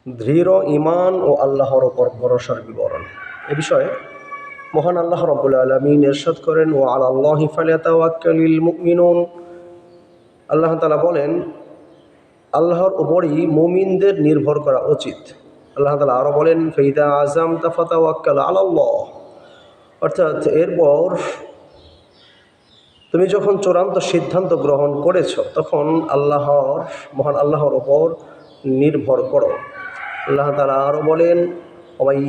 দৃঢ় ঈমান ও আল্লাহর ওপর ভরসার বিবরণ। এ বিষয়ে মহান আল্লাহ রাব্বুল আলামিন ইরশাদ করেন, ওয়া আলাল্লাহি ফালিয়াতাওয়াক্কালিল মুমিনুন। আল্লাহ তাআলা বলেন, আল্লাহর উপরই মুমিনদের নির্ভর করা উচিত। আল্লাহ তাআলা আরও বলেন, ফাইদা আযামতা ফাতাওয়াক্কাল আলাল্লাহ। অর্থাৎ এরপর তুমি যখন চূড়ান্ত সিদ্ধান্ত গ্রহণ করেছ তখন মহান আল্লাহর ওপর নির্ভর করো। আল্লাহ তাআলা আরও বলেন, ওয়াই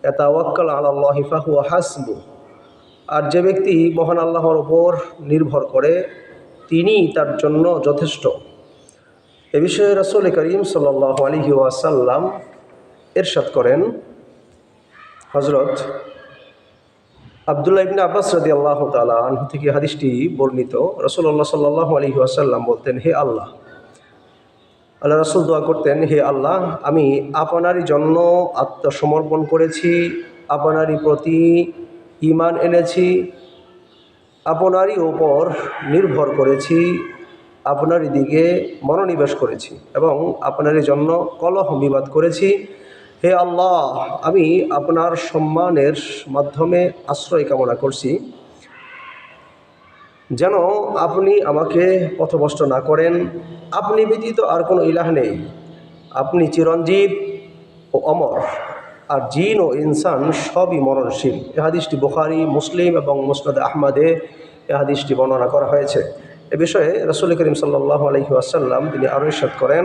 ইয়াতাওয়াক্কাল আলাল্লাহি ফাহুয়া হাসবু। আর যে ব্যক্তি মহান আল্লাহর ওপর নির্ভর করে তিনি তার জন্য যথেষ্ট। এ বিষয়ে রাসূল করিম সাল্লাল্লাহু আলাইহি ওয়াসাল্লাম ইরশাদ করেন, হযরত আব্দুল্লাহ ইবনে আব্বাস রাদিয়াল্লাহু তাআলা আনহু থেকে হাদিসটি বর্ণিত। রাসূলুল্লাহ সাল্লাল্লাহু আলাইহি ওয়াসাল্লাম বলতেন, হে আল্লাহ রাসূল দোয়া করতেন, হে আল্লাহ, আমি আপনারই জন্য আত্মসমর্পণ করেছি, আপনারই প্রতি ঈমান এনেছি, আপনারই ওপর নির্ভর করেছি, আপনারই দিকে মনোনিবেশ করেছি এবং আপনারই জন্য কলহ বিবাদ করেছি। হে আল্লাহ, আমি আপনার সম্মানের মাধ্যমে আশ্রয় কামনা করছি যেন আপনি আমাকে পথভ্রষ্ট না করেন। আপনি ব্যতীত আর কোনো ইলাহ নেই, আপনি চিরঞ্জীব ও অমর, আর জিন ও ইনসান সবই মরণশীল। এ হাদিসটি বুখারী, মুসলিম এবং মুসনাদ আহমদে এ হাদিসটি বর্ণনা করা হয়েছে। এ বিষয়ে রাসূল করিম সাল্লাল্লাহু আলাইহি ওয়াসাল্লাম তিনি আরও ইরশাদ করেন,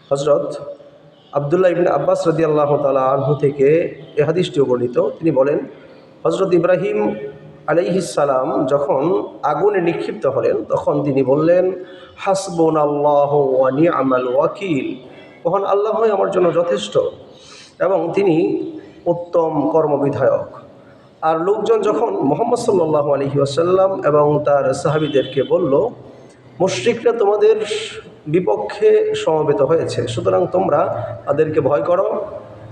হযরত আব্দুল্লাহ ইবনে আব্বাস রাদিয়াল্লাহু তাআলা আনহু থেকে এ হাদিসটিও বর্ণিত। তিনি বলেন, হযরত ইব্রাহিম আলাইহিস সালাম যখন আগুনে নিক্ষিপ্ত হলেন তখন তিনি বললেন, হাসবুনাল্লাহু ওয়া নি'মাল ওয়াকিল। মহান আল্লাহই আমার জন্য যথেষ্ট এবং তিনি উত্তম কর্মবিধায়ক। আর লোকজন যখন মুহাম্মদ সাল্লাল্লাহু আলাইহি ওয়াসাল্লাম এবং তার সাহাবীদেরকে বলল, মুশরিকরা তোমাদের বিপক্ষে সমবেত হয়েছে, সুতরাং তোমরা তাদেরকে ভয় করো,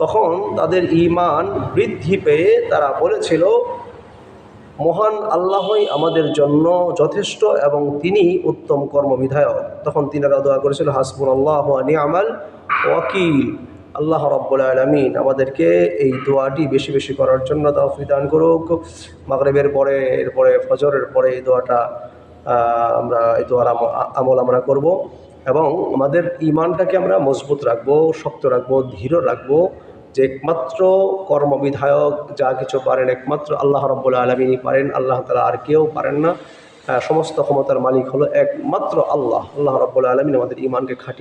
তখন তাদের ঈমান বৃদ্ধি পেয়ে তারা বলেছিল, মহান আল্লাহই আমাদের জন্য যথেষ্ট এবং তিনি উত্তম কর্মবিধায়ক। তখন তিনারা দোয়া করেছিল, হাসবুনাল্লাহু ওয়া নি'মাল ওয়াকিল। আল্লাহ রাব্বুল আলামিন আমাদেরকে এই দোয়াটি বেশি বেশি করার জন্য তৌফিক দান করুক। মাগরিবের পরে, এরপরে ফজরের পরে এই দোয়াটা এই দোয়ার আমল আমরা করব এবং আমাদের ঈমানটাকে আমরা মজবুত রাখবো, শক্ত রাখবো, দৃঢ় রাখবো যে একমাত্র কর্মবিধায়ক, যা কিছু পারেন একমাত্র আল্লাহ রাব্বুল আলামিনই পারেন। আল্লাহ তাআলা আর কেউ পারেন না। সমস্ত ক্ষমতার মালিক হলো একমাত্র আল্লাহ। আল্লাহ রাব্বুল আলামিন আমাদের ঈমানকে খাঁটি